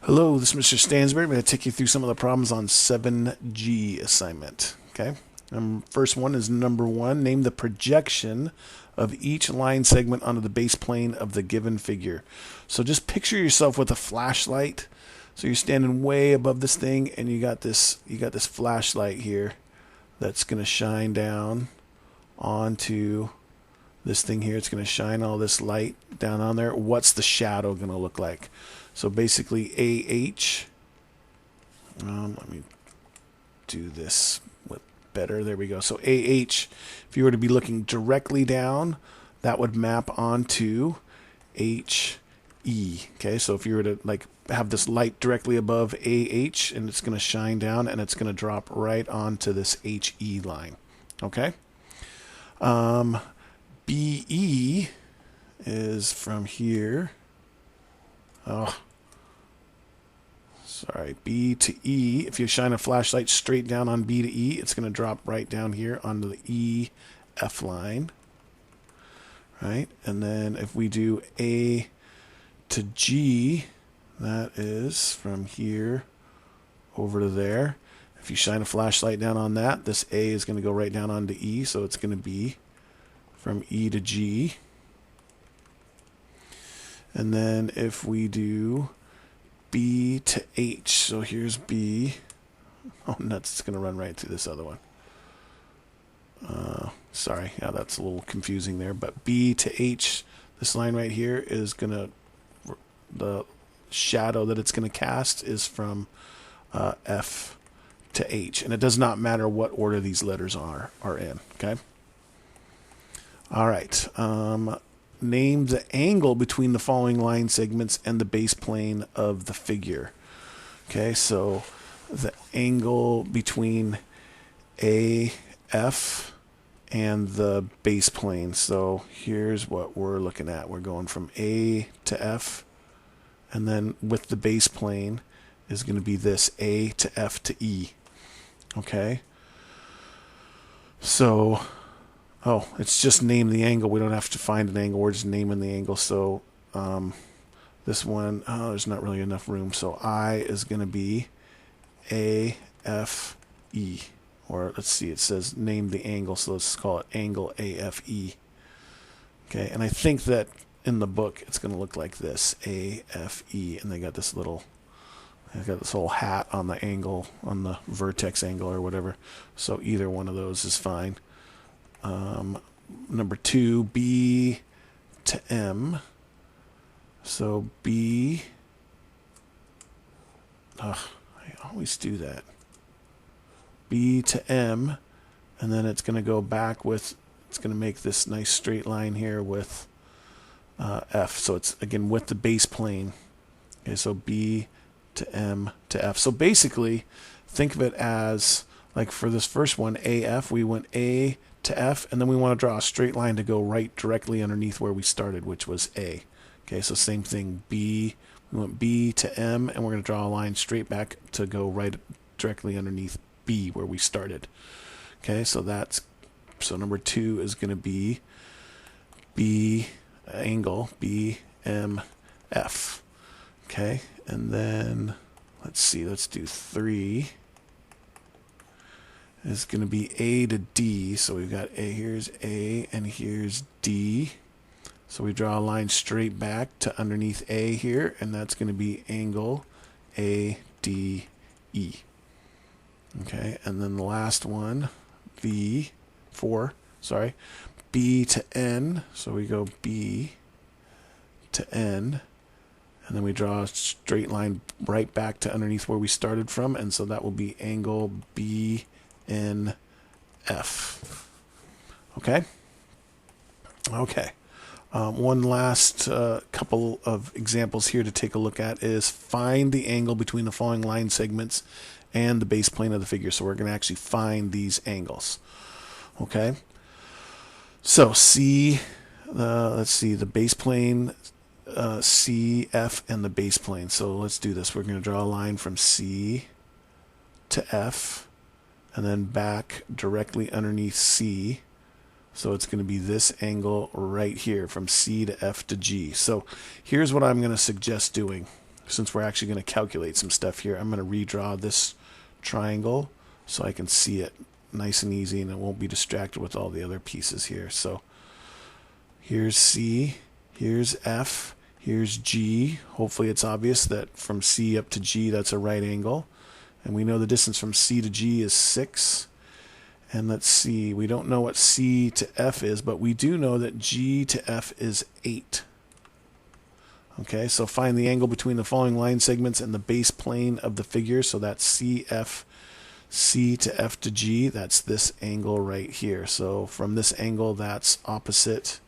Hello, this is Mr. Stansbury. I'm going to take you through some of the problems on 7G assignment. Okay. First one is number 1. Name the projection of each line segment onto the base plane of the given figure. So just picture yourself with a flashlight. So you're standing way above this thing, and you got this flashlight here that's going to shine down onto this thing here. It's going to shine all this light down on there. What's the shadow going to look like? So basically AH, let me do this with better. There we go. So AH, if you were to be looking directly down, that would map onto HE. Okay, so if you were to like have this light directly above AH, and it's going to shine down, and it's going to drop right onto this HE line. Okay. BE is from here. Oh, sorry, B to E. If you shine a flashlight straight down on B to E, it's going to drop right down here onto the EF line. Right? And then if we do A to G, that is from here over to there. If you shine a flashlight down on that, this A is going to go right down onto E, so it's going to be from E to G. And then if we do B to H, so here's B. Oh, nuts, it's going to run right through this other one. Sorry, yeah, that's a little confusing there. But B to H, this line right here is going to, the shadow that it's going to cast is from F to H. And it does not matter what order these letters are in, okay? All right. Name the angle between the following line segments and the base plane of the figure. Okay, so the angle between AF and the base plane. So here's what we're looking at. We're going from A to F, and then with the base plane is going to be this A to F to E. Okay, so oh, it's just name the angle. We don't have to find an angle. We're just naming the angle. So this one, there's not really enough room. So I is going to be AFE. Or let's see, it says name the angle. So let's call it angle AFE. Okay, and I think that in the book it's going to look like this, AFE. And they got this little hat on the angle, on the vertex angle or whatever. So either one of those is fine. Number 2, B to M. So B, I always do that. B to M, and then it's going to go back with, it's going to make this nice straight line here with F. So it's, again, with the base plane. Okay, so B to M to F. So basically, think of it as, like for this first one, AF, we went A to F, and then we want to draw a straight line to go right directly underneath where we started, which was A. Okay, so same thing, B, we went B to M, and we're going to draw a line straight back to go right directly underneath B where we started. Okay, so number 2 is going to be B angle, B, M, F. Okay, and then let's do 3. Is going to be A to D. So we've got A, here's A, and here's D. So we draw a line straight back to underneath A here, and that's going to be angle ADE. Okay, and then the last one, B to N. So we go B to N, and then we draw a straight line right back to underneath where we started from, and so that will be angle BNF. Okay? Okay. One last couple of examples here to take a look at is find the angle between the following line segments and the base plane of the figure. So we're going to actually find these angles. Okay? So let's see, the base plane, C, F, and the base plane. So let's do this. We're going to draw a line from C to F, and then back directly underneath C. So it's going to be this angle right here from C to F to G. So here's what I'm going to suggest doing. since we're actually going to calculate some stuff here, I'm going to redraw this triangle so I can see it nice and easy and it won't be distracted with all the other pieces here. So here's C, here's F, here's G. Hopefully it's obvious that from C up to G that's a right angle. And we know the distance from C to G is 6. And let's see, we don't know what C to F is, but we do know that G to F is 8. Okay, so find the angle between the following line segments and the base plane of the figure. So that's CF, C to F to G. That's this angle right here. So from this angle, that's opposite.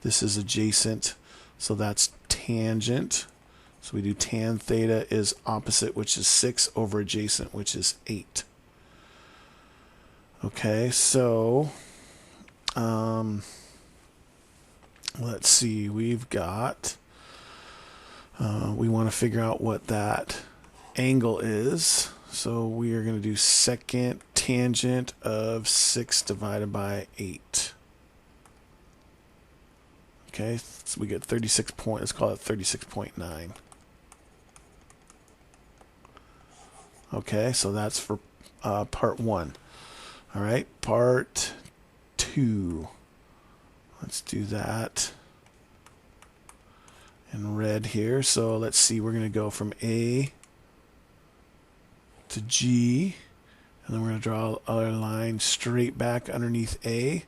This is adjacent. So that's tangent. So we do tan theta is opposite, which is 6, over adjacent, which is 8. Okay, so let's see. We've got... we want to figure out what that angle is. So we are going to do second tangent of 6 divided by 8. Okay, so we get 36 point, let's call it 36.9. Okay, so that's for part 1. All right, part 2. Let's do that in red here. So let's see, we're going to go from A to G, and then we're going to draw our line straight back underneath A.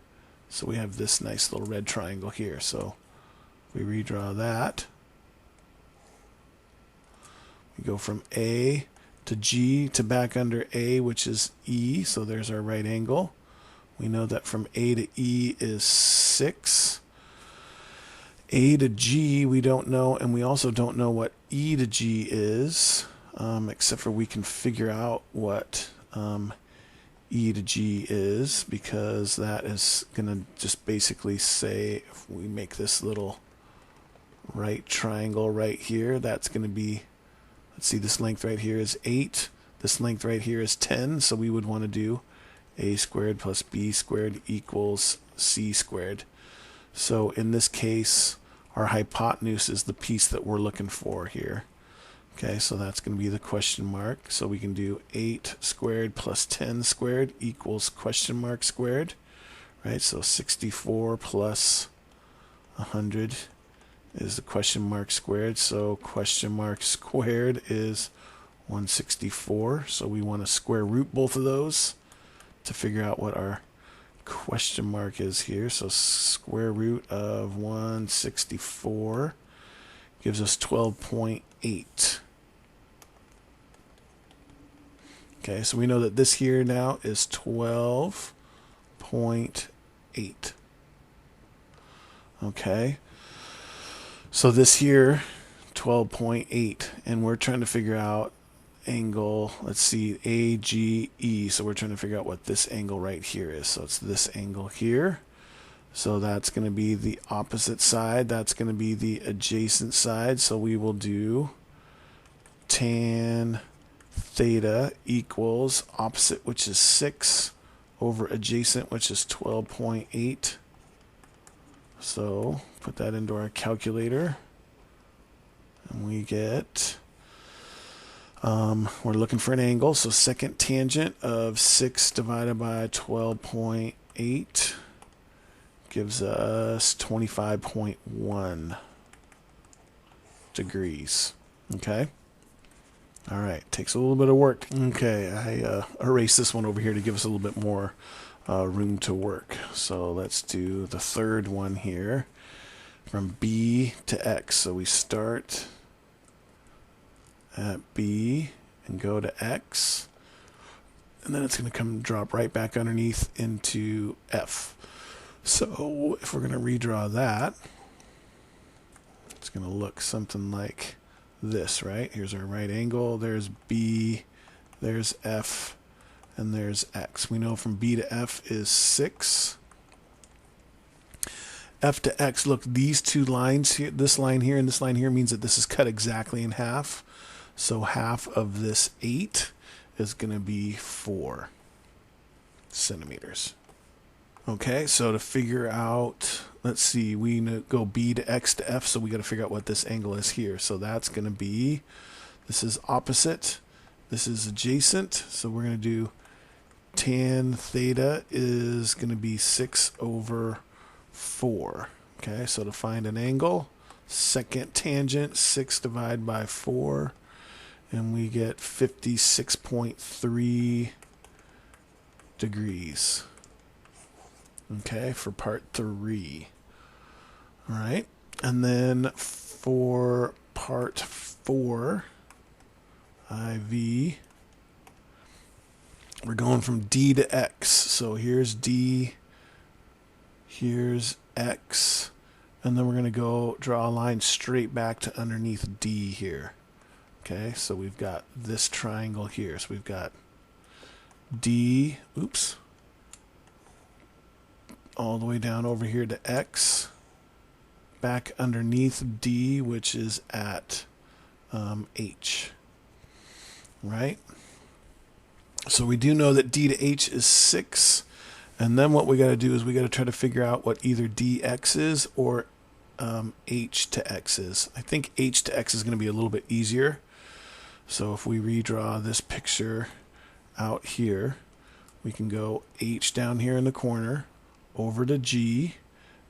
So we have this nice little red triangle here. So we redraw that. We go from A to G to back under A, which is E. So there's our right angle. We know that from A to E is 6. A to G we don't know, and we also don't know what E to G is, except for we can figure out what E to G is, because that is going to just basically say, if we make this little right triangle right here, that's going to be, let's see, this length right here is 8, this length right here is 10, so we would want to do A squared plus B squared equals C squared. So in this case, our hypotenuse is the piece that we're looking for here. Okay, so that's going to be the question mark. So we can do 8 squared plus 10 squared equals question mark squared. Right, so 64 plus 100 is the question mark squared. So question mark squared is 164. So we want to square root both of those to figure out what our question mark is here. So square root of 164 gives us 12.8. Okay, so we know that this here now is 12.8. Okay, so this here 12.8, and we're trying to figure out angle, let's see, AGE. So we're trying to figure out what this angle right here is. So it's this angle here. So that's going to be the opposite side. That's going to be the adjacent side. So we will do tan theta equals opposite, which is 6, over adjacent, which is 12.8. So put that into our calculator, and we get... we're looking for an angle, so second tangent of 6 divided by 12.8 gives us 25.1 degrees. Okay? All right, takes a little bit of work. Okay, I erased this one over here to give us a little bit more room to work. So let's do the third one here, from B to X. So we start at B and go to X, and then it's going to come drop right back underneath into F. So if we're going to redraw that, it's going to look something like this, right? Here's our right angle, there's B, there's F, and there's X. We know from B to F is 6. F to X, look, these two lines here, this line here and this line here, means that this is cut exactly in half. So half of this 8 is going to be 4 centimeters. Okay, so to figure out, let's see, we go B to X to F, so we got to figure out what this angle is here. So that's going to be This is opposite. This is adjacent. So we're going to do tan theta is going to be 6 over 4. Okay, so to find an angle, second tangent, 6 divided by 4, and we get 56.3 degrees. Okay, for part 3. All right, and then for part 4, IV, we're going from D to X. So here's D, here's X, and then we're going to go draw a line straight back to underneath D here. Okay, so we've got this triangle here. So we've got D, oops, all the way down over here to X, back underneath D, which is at H, right? So we do know that D to H is 6, and then what we got to do is we got to try to figure out what either DX is or H to X is. I think H to X is going to be a little bit easier. So if we redraw this picture out here, we can go H down here in the corner, over to G,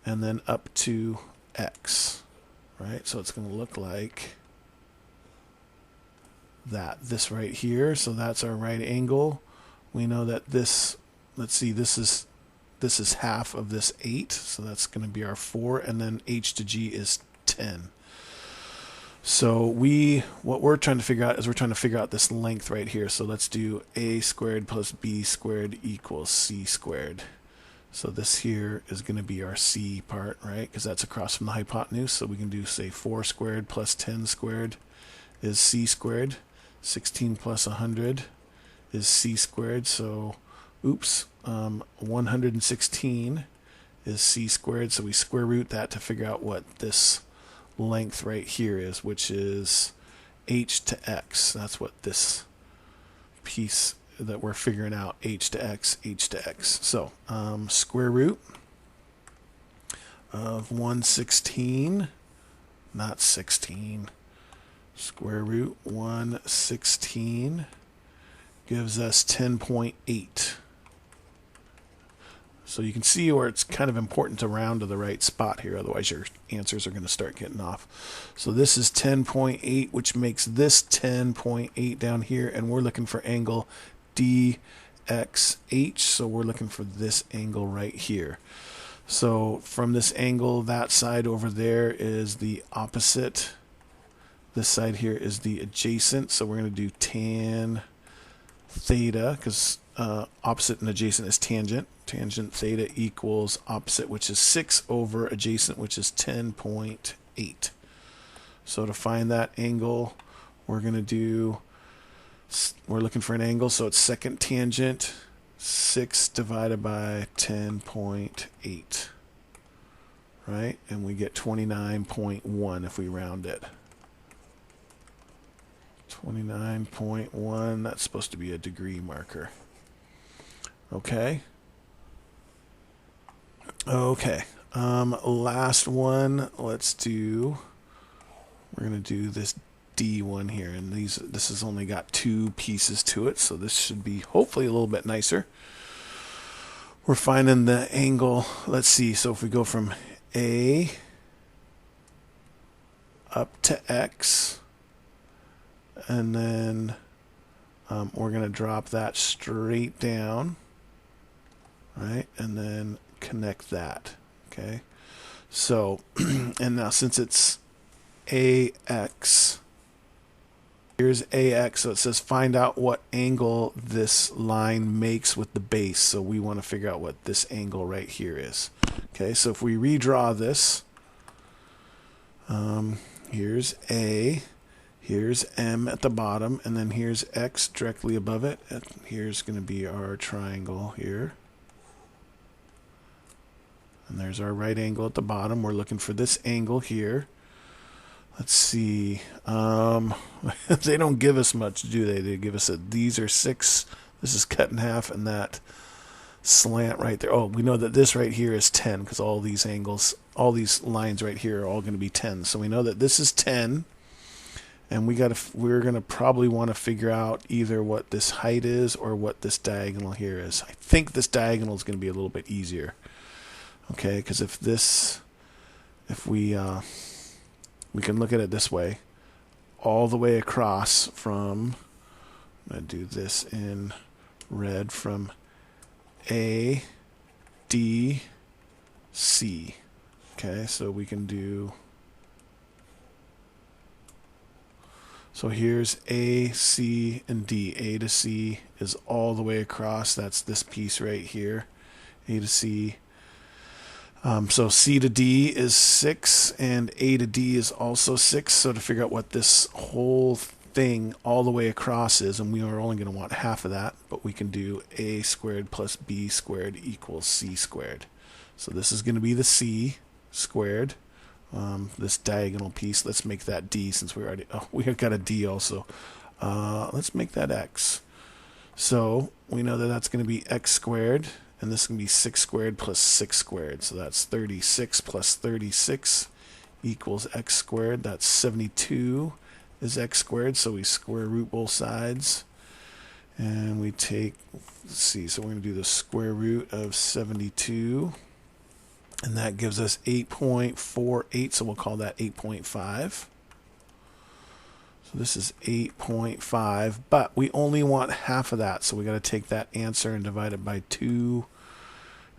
and then up to X, right? So it's going to look like this right here. So that's our right angle. We know that this, let's see, this is half of this 8, so that's going to be our 4, and then H to G is 10. So what we're trying to figure out is we're trying to figure out this length right here. So let's do a squared plus b squared equals c squared. So this here is going to be our c part, right? Because that's across from the hypotenuse. So we can do, say, 4 squared plus 10 squared is c squared. 16 plus 100 is c squared. So, oops, 116 is c squared. So we square root that to figure out what this length right here is, which is h to x. That's what this piece that we're figuring out, h to x, h to x. So square root of 116, not 16, square root 116 gives us 10.8. So you can see where it's kind of important to round to the right spot here, otherwise your answers are going to start getting off. So this is 10.8, which makes this 10.8 down here, and we're looking for angle DXH, so we're looking for this angle right here. So from this angle, that side over there is the opposite. This side here is the adjacent, so we're going to do tan theta, because opposite and adjacent is tangent. Tangent theta equals opposite, which is 6 over adjacent, which is 10.8. So to find that angle, we're looking for an angle, so it's second tangent, 6 divided by 10.8, right? And we get 29.1 if we round it. 29.1, that's supposed to be a degree marker. Okay. Okay. Last one, we're going to do this D one here, and this has only got 2 pieces to it, so this should be hopefully a little bit nicer. We're finding the angle, let's see, so if we go from A up to X, and then we're going to drop that straight down, right, and then connect that. Okay, so and now since it's AX, here's AX, so it says find out what angle this line makes with the base, so we want to figure out what this angle right here is. Okay, so if we redraw this, here's A, here's M at the bottom, and then here's X directly above it, and here's going to be our triangle here. And there's our right angle at the bottom. We're looking for this angle here. Let's see. They don't give us much, do they? They give us these are 6. This is cut in half, and that slant right there. Oh, we know that this right here is 10 because all these angles, all these lines right here are all going to be 10. So we know that this is 10. And we're going to probably want to figure out either what this height is or what this diagonal here is. I think this diagonal is going to be a little bit easier. Okay, because if we can look at it this way, all the way across from, I'm going to do this in red, from A, D, C. Okay, so we can do, so here's A, C, and D. A to C is all the way across. That's this piece right here. A to C. So C to D is 6, and A to D is also 6. So to figure out what this whole thing all the way across is, and we are only going to want half of that, but we can do A squared plus B squared equals C squared. So this is going to be the C squared. This diagonal piece, let's make that D, since we have got a D also. Let's make that X. So we know that that's going to be X squared, and this is going to be 6 squared plus 6 squared. So that's 36 plus 36 equals X squared. That's 72 is X squared, so we square root both sides. And we take, let's see, so we're going to do the square root of 72. And that gives us 8.48, so we'll call that 8.5. So this is 8.5, but we only want half of that, so we got to take that answer and divide it by 2,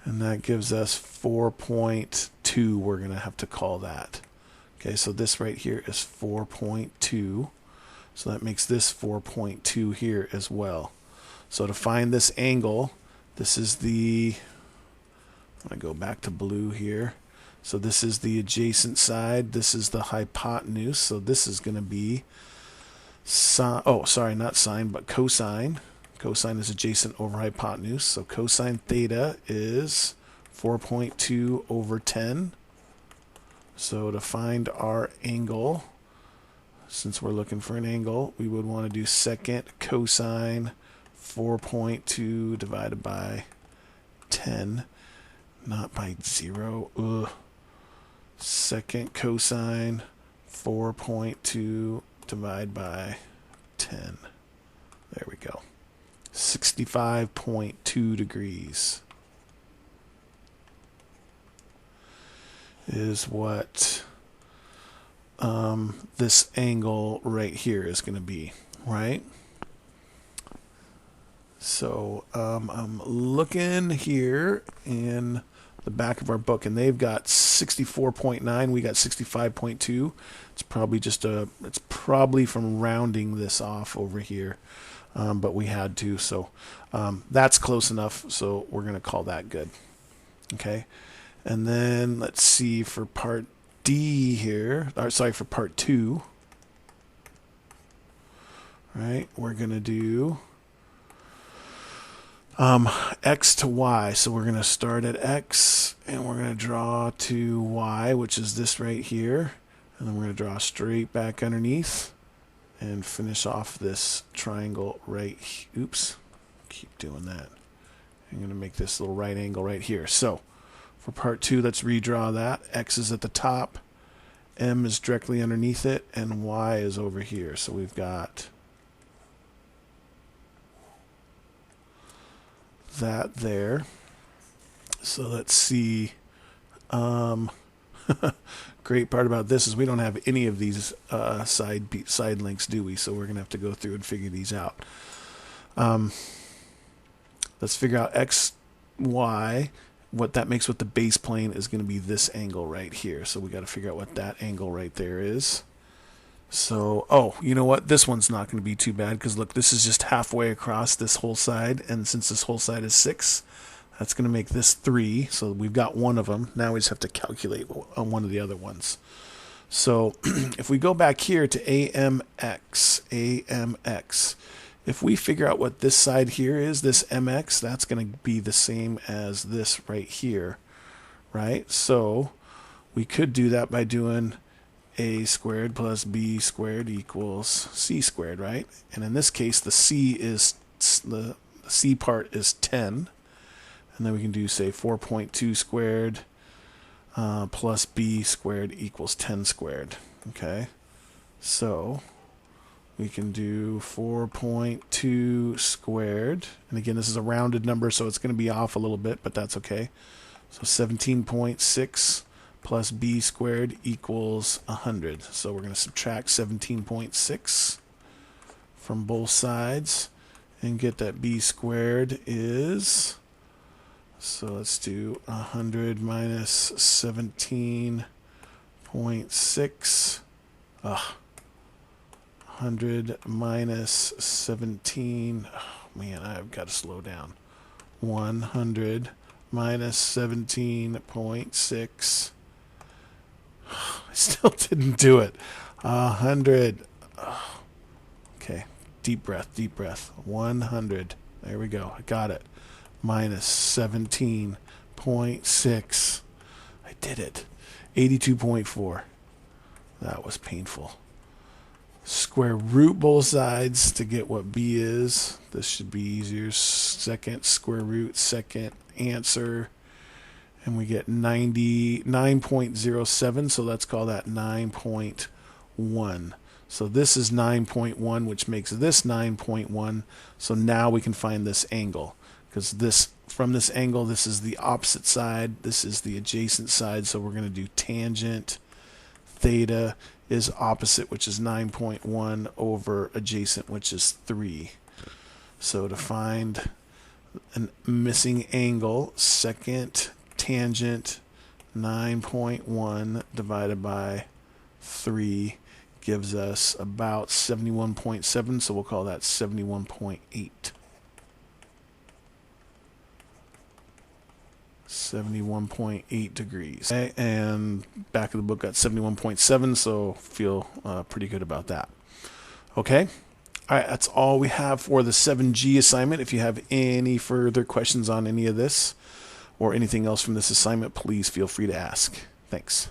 and that gives us 4.2. We're going to have to call that. Okay, so this right here is 4.2, so that makes this 4.2 here as well. So to find this angle, this is the, I'm going to go back to blue here. So this is the adjacent side. This is the hypotenuse. So this is going to be sine. Oh, sorry, not sine, but cosine. Cosine is adjacent over hypotenuse. So cosine theta is 4.2 over 10. So to find our angle, since we're looking for an angle, we would want to do second cosine 4.2 divided by 10. Not by 0. Ugh. Second cosine 4.2 divided by 10. There we go. 65.2 degrees is what this angle right here is going to be, right? So I'm looking here in the back of our book, and they've got 64.9. We got 65.2. It's probably it's probably from rounding this off over here, but we had to. So that's close enough. So we're going to call that good. Okay, and then let's see for part D here. Or sorry, for part 2. Right, we're going to do x to y. So we're going to start at x, and we're going to draw to y, which is this right here. And then we're going to draw straight back underneath and finish off this triangle right. Oops, keep doing that. I'm going to make this little right angle right here. So for part 2, let's redraw that. X is at the top, M is directly underneath it, and Y is over here. So we've got that there. So let's see. Great part about this is we don't have any of these side links, do we? So we're going to have to go through and figure these out. Let's figure out x, y. What that makes with the base plane is going to be this angle right here. So we got to figure out what that angle right there is. So, oh, you know what? This one's not going to be too bad, because look, this is just halfway across this whole side, and since this whole side is 6, that's going to make this 3. So we've got one of them. Now we just have to calculate on one of the other ones. So if we go back here to AMX, if we figure out what this side here is, this MX, that's going to be the same as this right here, right? So we could do that by doing a squared plus b squared equals c squared, right? And in this case, the c part is 10. And then we can do, say, 4.2 squared plus b squared equals 10 squared. Okay, so we can do 4.2 squared. And again, this is a rounded number, so it's going to be off a little bit, but that's okay. So 17.6 plus b squared equals 100. So we're going to subtract 17.6 from both sides and get that b squared is, so let's do 100 minus 17.6. 100 minus 17. Oh, man, I've got to slow down. 100 minus 17.6. I still didn't do it. 100. Oh, okay. Deep breath, deep breath. 100. There we go. I got it. Minus 17.6. I did it. 82.4. That was painful. Square root both sides to get what b is. This should be easier. Second square root, second answer. And we get 99.07, so let's call that 9.1. So this is 9.1, which makes this 9.1. So now we can find this angle, because this, from this angle, this is the opposite side, this is the adjacent side, so we're going to do tangent theta is opposite, which is 9.1, over adjacent, which is 3. So to find a missing angle, second tangent 9.1 divided by 3 gives us about 71.7, so we'll call that 71.8. 71.8 degrees. Okay, and back of the book got 71.7, so feel pretty good about that. Okay, all right, that's all we have for the 7G assignment. If you have any further questions on any of this or anything else from this assignment, please feel free to ask. Thanks.